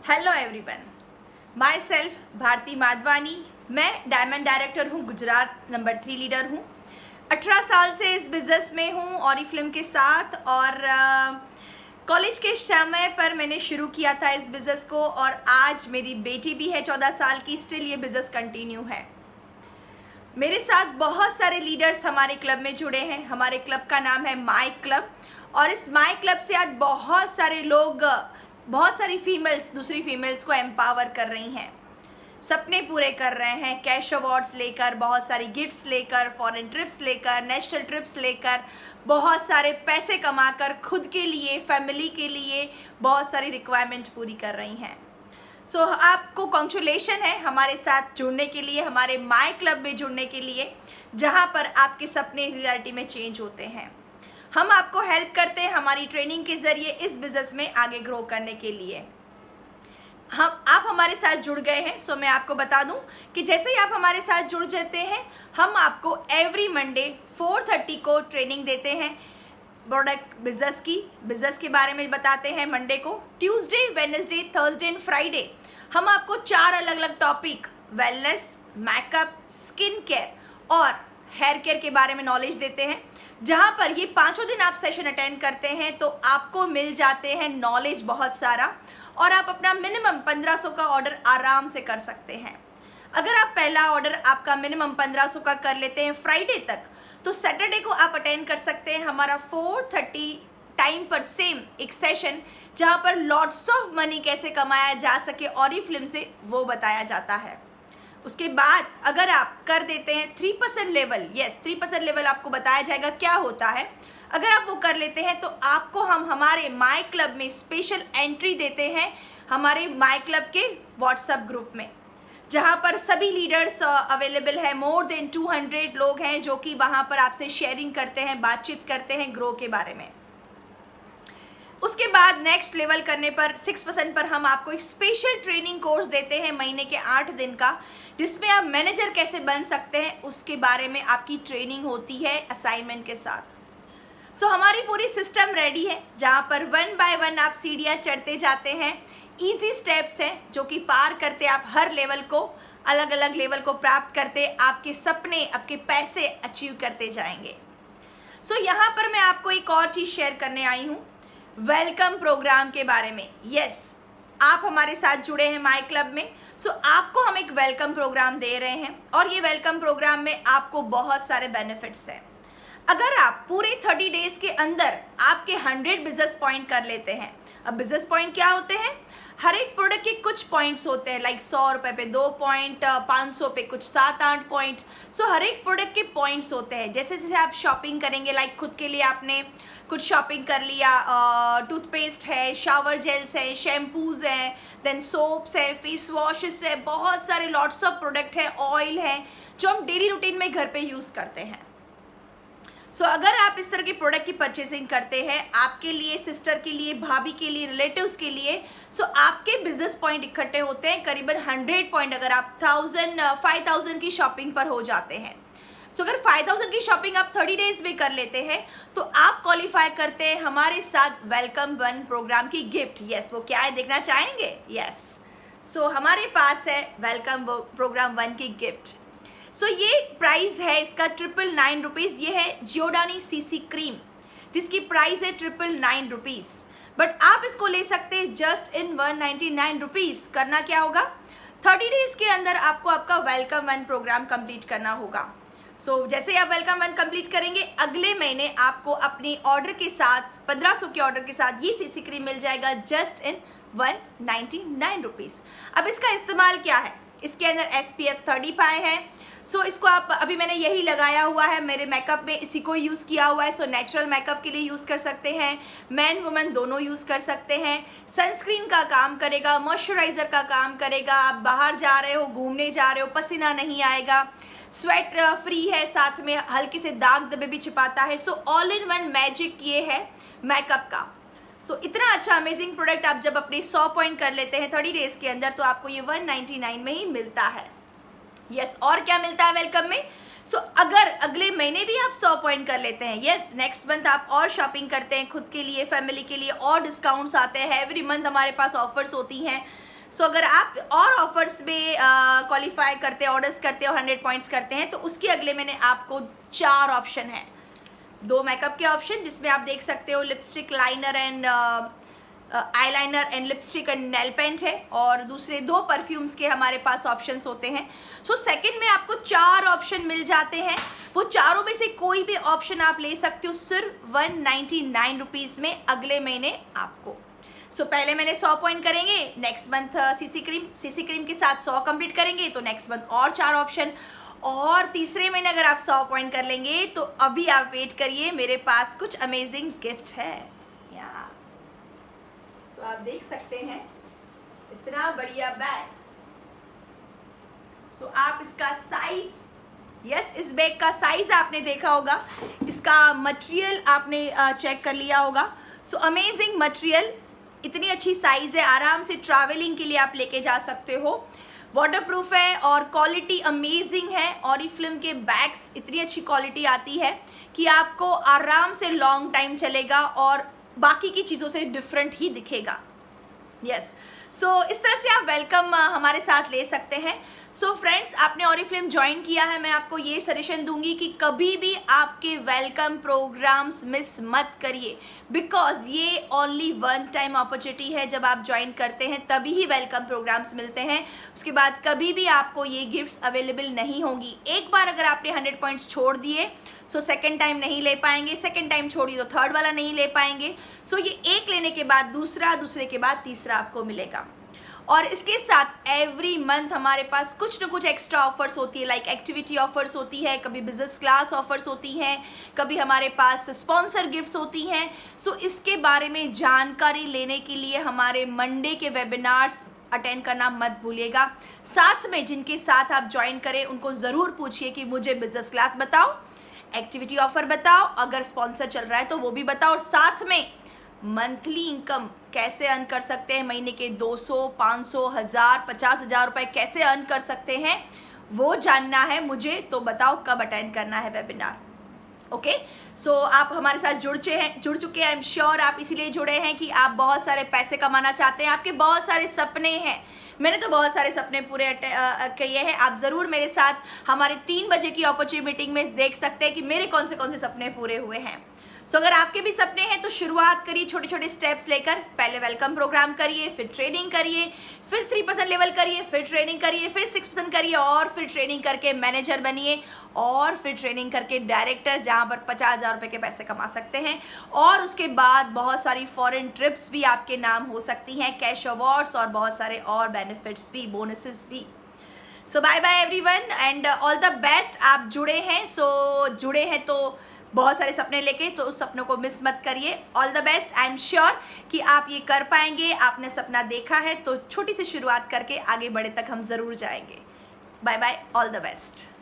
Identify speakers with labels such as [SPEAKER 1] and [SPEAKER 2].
[SPEAKER 1] Hello everyone, myself Bharti Madhavani. मैं diamond director हूँ, Gujarat number 3 leader हूँ। 18 साल से इस बिज़नेस में हूँ ऑरिफ्लेम के साथ और कॉलेज के समय पर मैंने शुरू किया था इस बिज़नेस को और आज मेरी बेटी भी है 14 साल की, स्टिल ये बिज़नेस कंटिन्यू है। मेरे साथ बहुत सारे लीडर्स हमारे क्लब में जुड़े हैं। हमारे क्लब का नाम है माई क्लब और इस माई क्लब से आज बहुत सारे लोग, बहुत सारी फीमेल्स दूसरी फीमेल्स को एम्पावर कर रही हैं, सपने पूरे कर रहे हैं, कैश अवार्ड्स लेकर, बहुत सारी गिफ्ट्स लेकर, फॉरेन ट्रिप्स लेकर, नेशनल ट्रिप्स लेकर, बहुत सारे पैसे कमाकर खुद के लिए, फैमिली के लिए बहुत सारी रिक्वायरमेंट पूरी कर रही हैं। सो आपको कॉन्ग्रेचुलेशन है हमारे साथ जुड़ने के लिए, हमारे माई क्लब में जुड़ने के लिए, जहां पर आपके सपने रियलिटी में चेंज होते हैं। हम आपको हेल्प करते हैं हमारी ट्रेनिंग के ज़रिए इस बिज़नेस में आगे ग्रो करने के लिए। आप हमारे साथ जुड़ गए हैं, सो मैं आपको बता दूं कि जैसे ही आप हमारे साथ जुड़ जाते हैं, हम आपको एवरी मंडे 4:30 को ट्रेनिंग देते हैं प्रोडक्ट बिज़नेस के बारे में बताते हैं। मंडे को, Tuesday, Wednesday, Thursday and Friday हम आपको 4 अलग अलग topic, wellness, makeup, skin care और हेयर केयर के बारे में नॉलेज देते हैं। जहां पर ये 5 दिन आप सेशन अटेंड करते हैं तो आपको मिल जाते हैं नॉलेज बहुत सारा और आप अपना मिनिमम 1500 का ऑर्डर आराम से कर सकते हैं। अगर आप पहला ऑर्डर आपका मिनिमम 1500 का कर लेते हैं फ्राइडे तक, तो सैटरडे को आप अटेंड कर सकते हैं हमारा 4:30 टाइम पर सेम एक सेशन, जहां पर लॉट्स ऑफ मनी कैसे कमाया जा सके ऑरिफ्लेम से वो बताया जाता है। उसके बाद अगर आप कर देते हैं 3% लेवल, 3% लेवल आपको बताया जाएगा क्या होता है। अगर आप वो कर लेते हैं तो आपको हम हमारे माई क्लब में स्पेशल एंट्री देते हैं हमारे माई क्लब के व्हाट्सएप ग्रुप में, जहां पर सभी लीडर्स अवेलेबल है। मोर देन 200 लोग हैं जो कि वहां पर आपसे शेयरिंग करते हैं, बातचीत करते हैं ग्रो के बारे में। उसके बाद नेक्स्ट लेवल करने पर 6% पर हम आपको एक स्पेशल ट्रेनिंग कोर्स देते हैं महीने के 8 दिन का, जिसमें आप मैनेजर कैसे बन सकते हैं उसके बारे में आपकी ट्रेनिंग होती है असाइनमेंट के साथ। सो हमारी पूरी सिस्टम रेडी है, जहां पर 1 बाय 1 आप सीढ़ियां चढ़ते जाते हैं। ईजी स्टेप्स हैं जो कि पार करते आप हर लेवल को, अलग अलग लेवल को प्राप्त करते आपके सपने, आपके पैसे अचीव करते जाएंगे। सो यहाँ पर मैं आपको एक और चीज़ शेयर करने आई हूँ वेलकम प्रोग्राम के बारे में। आप हमारे साथ जुड़े हैं माई क्लब में, सो आपको हम एक वेलकम प्रोग्राम दे रहे हैं और ये वेलकम प्रोग्राम में आपको बहुत सारे बेनिफिट्स हैं। अगर आप पूरे 30 डेज के अंदर आपके 100 बिजनेस पॉइंट कर लेते हैं। अब बिजनेस पॉइंट क्या होते हैं? हर एक प्रोडक्ट के कुछ पॉइंट्स होते हैं, लाइक 100 रुपये पे 2 पॉइंट, 500 पे कुछ 7-8 पॉइंट। सो हर एक प्रोडक्ट के पॉइंट्स होते हैं। जैसे जैसे आप शॉपिंग करेंगे, लाइक खुद के लिए आपने कुछ शॉपिंग कर लिया, टूथपेस्ट है, शावर जेल्स है, शैम्पूज हैं, देन सोप्स है, फेस वॉशेस है, बहुत सारे लॉट्स ऑफ प्रोडक्ट है, ऑयल है जो हम डेली रूटीन में घर पे यूज़ करते हैं। सो अगर आप इस तरह के प्रोडक्ट की परचेसिंग करते हैं आपके लिए, सिस्टर के लिए, भाभी के लिए, रिलेटिव्स के लिए, सो आपके बिजनेस पॉइंट इकट्ठे होते हैं करीबन 100 पॉइंट। अगर आप 5000 की शॉपिंग पर हो जाते हैं, सो अगर 5000 की शॉपिंग आप 30 डेज में कर लेते हैं तो आप क्वालिफाई करते हैं हमारे साथ वेलकम 1 प्रोग्राम की गिफ्ट। वो क्या है देखना चाहेंगे? सो हमारे पास है वेलकम प्रोग्राम 1 की गिफ्ट। सो ये प्राइस है इसका 999 रुपीज़। ये है जियोडानी सीसी क्रीम, जिसकी प्राइस है 999 रुपीज़, बट आप इसको ले सकते हैं जस्ट इन 199 रुपीज़। करना क्या होगा? 30 डेज के अंदर आपको आपका वेलकम 1 प्रोग्राम कंप्लीट करना होगा। सो जैसे ही आप वेलकम 1 कंप्लीट करेंगे, अगले महीने आपको अपनी ऑर्डर के साथ, 1500 के ऑर्डर के साथ ये सीसी क्रीम मिल जाएगा जस्ट इन 199 रुपीज़। अब इसका इस्तेमाल क्या है? इसके अंदर SPF 35 है। सो इसको आप, अभी मैंने यही लगाया हुआ है मेरे मेकअप में, इसी को यूज़ किया हुआ है। सो नेचुरल मेकअप के लिए यूज़ कर सकते हैं, मैन वुमेन दोनों यूज़ कर सकते हैं। सनस्क्रीन का काम करेगा, मॉइस्चराइज़र का काम करेगा। आप बाहर जा रहे हो, घूमने जा रहे हो, पसीना नहीं आएगा, स्वेट फ्री है, साथ में हल्के से दाग धब्बे भी छिपाता है। So all in one magic ये है मेकअप का। सो इतना अच्छा अमेजिंग प्रोडक्ट आप जब अपने 100 पॉइंट कर लेते हैं 30 डेज के अंदर, तो आपको ये 199 में ही मिलता है। और क्या मिलता है वेलकम में? सो अगर अगले महीने भी आप 100 पॉइंट कर लेते हैं, नेक्स्ट मंथ आप और शॉपिंग करते हैं खुद के लिए, फैमिली के लिए, और डिस्काउंट्स आते हैं। एवरी मंथ हमारे पास ऑफर्स होती हैं। सो अगर आप और ऑफर्स में क्वालिफाई करते हैं, ऑर्डर्स करते हैं और 100 पॉइंट्स करते हैं तो उसके अगले मैंने आपको 4 ऑप्शन है। 2 मेकअप के ऑप्शन जिसमें आप देख सकते हो lipstick, liner and eyeliner and lipstick and nail paint है, और दूसरे 2 परफ्यूम्स के हमारे पास ऑप्शंस होते हैं। सो सेकंड में आपको 4 ऑप्शन मिल जाते हैं। वो चारों में से कोई भी ऑप्शन आप ले सकते हो सिर्फ 199 रुपीज़ में अगले महीने आपको। सो पहले मैंने 100 पॉइंट करेंगे, नेक्स्ट मंथ सीसी क्रीम के साथ 100 कंप्लीट करेंगे तो नेक्स्ट मंथ और 4 ऑप्शन, और तीसरे महीने अगर आप 100 पॉइंट कर लेंगे तो अभी आप वेट करिए, मेरे पास कुछ अमेजिंग गिफ्ट है यहाँ। सो आप देख सकते हैं इतना बढ़िया बैग। सो आप इसका साइज, यस इस बैग का साइज आपने देखा होगा, इसका मटेरियल आपने चेक कर लिया होगा। सो अमेजिंग मटेरियल, इतनी अच्छी साइज है, आराम से ट्रैवलिंग के लिए आप लेके जा सकते हो। वाटरप्रूफ है और क्वालिटी अमेजिंग है। ऑरिफ्लेम के बैग्स इतनी अच्छी क्वालिटी आती है कि आपको आराम से लॉन्ग टाइम चलेगा और बाकी की चीज़ों से डिफरेंट ही दिखेगा। यस सो इस तरह से आप वेलकम हमारे साथ ले सकते हैं। सो फ्रेंड्स, आपने ऑरिफ्लेम ज्वाइन किया है, मैं आपको ये सजेशन दूंगी कि कभी भी आपके वेलकम प्रोग्राम्स मिस मत करिए, बिकॉज ये ओनली वन टाइम अपॉर्चुनिटी है। जब आप ज्वाइन करते हैं तभी ही वेलकम प्रोग्राम्स मिलते हैं, उसके बाद कभी भी आपको ये गिफ्ट्स अवेलेबल नहीं होंगी। एक बार अगर आपने 100 पॉइंट्स छोड़ दिए सो सेकेंड टाइम नहीं ले पाएंगे, सेकेंड टाइम छोड़िए तो थर्ड वाला नहीं ले पाएंगे। सो ये एक लेने के बाद दूसरा, दूसरे के बाद तीसरा आपको मिलेगा। और इसके साथ एवरी मंथ हमारे पास कुछ ना कुछ एक्स्ट्रा ऑफर्स होती है, लाइक एक्टिविटी ऑफर्स होती है, कभी बिजनेस क्लास ऑफर्स होती हैं, कभी हमारे पास स्पॉन्सर गिफ्ट्स होती हैं। सो इसके बारे में जानकारी लेने के लिए हमारे मंडे के वेबिनार्स अटेंड करना मत भूलिएगा। साथ में जिनके साथ आप ज्वाइन करें उनको ज़रूर पूछिए कि मुझे बिजनेस क्लास बताओ, एक्टिविटी ऑफर बताओ, अगर स्पॉन्सर चल रहा है तो वो भी बताओ, और साथ में मंथली इनकम कैसे अर्न कर सकते हैं, महीने के 200, 500, 1000, 50,000 रुपए कैसे अर्न कर सकते हैं वो जानना है मुझे। तो बताओ कब अटेंड करना है वेबिनार। ओके सो आप हमारे साथ जुड़ चुके हैं। आई एम श्योर आप इसीलिए जुड़े हैं कि आप बहुत सारे पैसे कमाना चाहते हैं, आपके बहुत सारे सपने हैं। मैंने तो बहुत सारे सपने पूरे किए हैं। आप ज़रूर मेरे साथ हमारे 3 बजे की अपॉर्चुनिटी मीटिंग में देख सकते हैं कि मेरे कौन से सपने पूरे हुए हैं। सो अगर आपके भी सपने हैं तो शुरुआत करिए छोटे छोटे स्टेप्स लेकर। पहले वेलकम प्रोग्राम करिए, फिर ट्रेनिंग करिए, फिर 3% लेवल करिए, फिर ट्रेनिंग करिए, फिर 6% करिए, और फिर ट्रेनिंग करके मैनेजर बनिए, और फिर ट्रेनिंग करके डायरेक्टर, जहाँ पर 50,000 रुपये के पैसे कमा सकते हैं। और उसके बाद बहुत सारी फॉरेन ट्रिप्स भी आपके नाम हो सकती हैं, कैश अवार्ड्स और बहुत सारे और बेनिफिट्स भी, बोनसेस भी। So bye bye everyone and all the best. आप जुड़े हैं, सो जुड़े हैं तो बहुत सारे सपने लेके, तो उस सपनों को मिस मत करिए। All the best. I am sure कि आप ये कर पाएंगे। आपने सपना देखा है तो छोटी सी शुरुआत करके आगे बड़े तक हम ज़रूर जाएंगे। Bye bye, all the best.